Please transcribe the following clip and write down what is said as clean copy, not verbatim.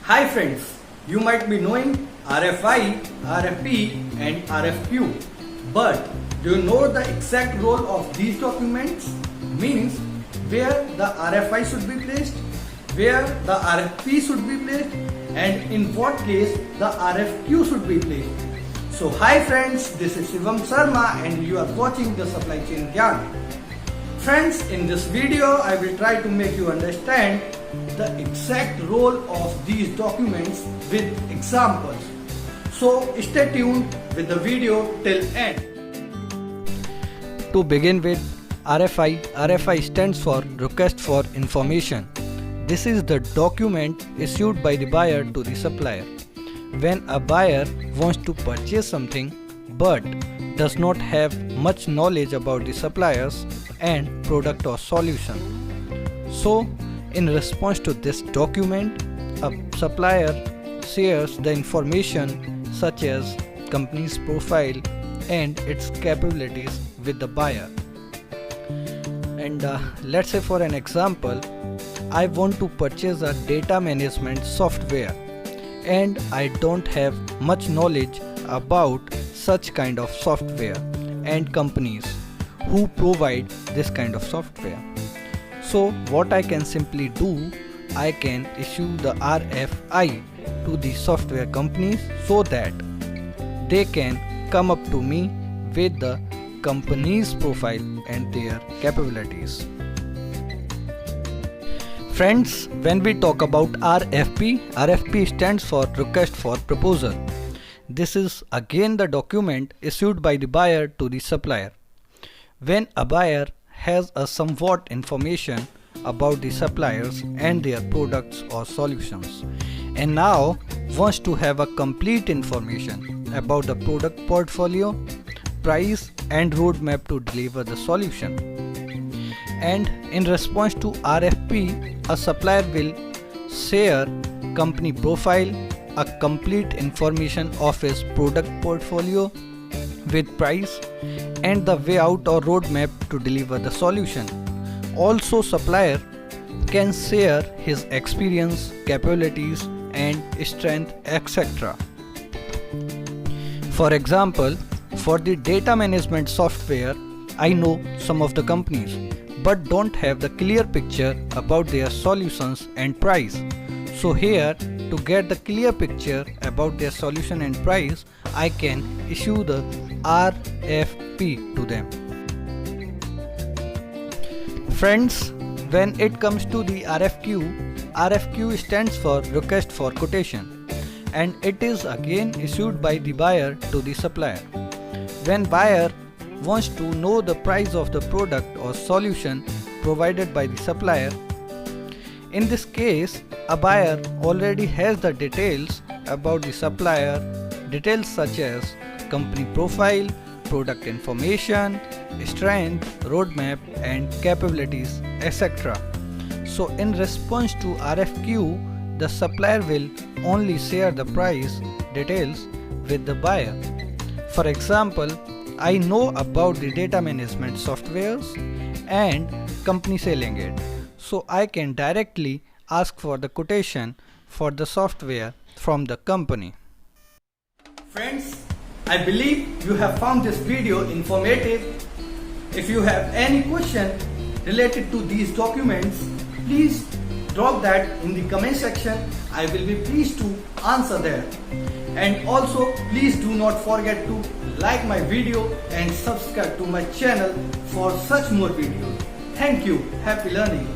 Hi friends, you might be knowing RFI, RFP and RFQ, but do you know the exact role of these documents? Means where the RFI should be placed, where the RFP should be placed and in what case the RFQ should be placed. So hi friends, this is Shivam Sharma and you are watching the Supply Chain Gyan. Friends, in this video I will try to make you understand the exact role of these documents with examples. So stay tuned with the video till end. To begin with, RFI stands for Request for Information. This is the document issued by the buyer to the supplier. When a buyer wants to purchase something but does not have much knowledge about the suppliers and product or solution. So, in response to this document, a supplier shares the information such as company's profile and its capabilities with the buyer. And let's say for an example, I want to purchase a data management software and I don't have much knowledge about such kind of software and companies who provide this kind of software. So what I can simply do, I can issue the RFI to the software companies so that they can come up to me with the company's profile and their capabilities. Friends, when we talk about RFP stands for Request for Proposal. This is again the document issued by the buyer to the supplier. When a buyer has a somewhat information about the suppliers and their products or solutions and now wants to have a complete information about the product portfolio, price and roadmap to deliver the solution. And in response to RFP, a supplier will share company profile, a complete information of his product portfolio with price and the way out or roadmap to deliver the solution. Also, supplier can share his experience, capabilities and strength, etc. For example, for the data management software, I know some of the companies but don't have the clear picture about their solutions and price. So here, to get the clear picture about their solution and price, I can issue the RFP to them. Friends, when it comes to the RFQ stands for Request for Quotation and it is again issued by the buyer to the supplier. When buyer wants to know the price of the product or solution provided by the supplier, in this case, a buyer already has the details about the supplier, details such as company profile, product information, strength, roadmap and capabilities, etc. So in response to RFQ, the supplier will only share the price details with the buyer. For example, I know about the data management softwares and company selling it. So I can directly ask for the quotation for the software from the company. Friends, I believe you have found this video informative. If you have any question related to these documents, please drop that in the comment section. I will be pleased to answer there. And also please do not forget to like my video and subscribe to my channel for such more videos. Thank you. Happy learning.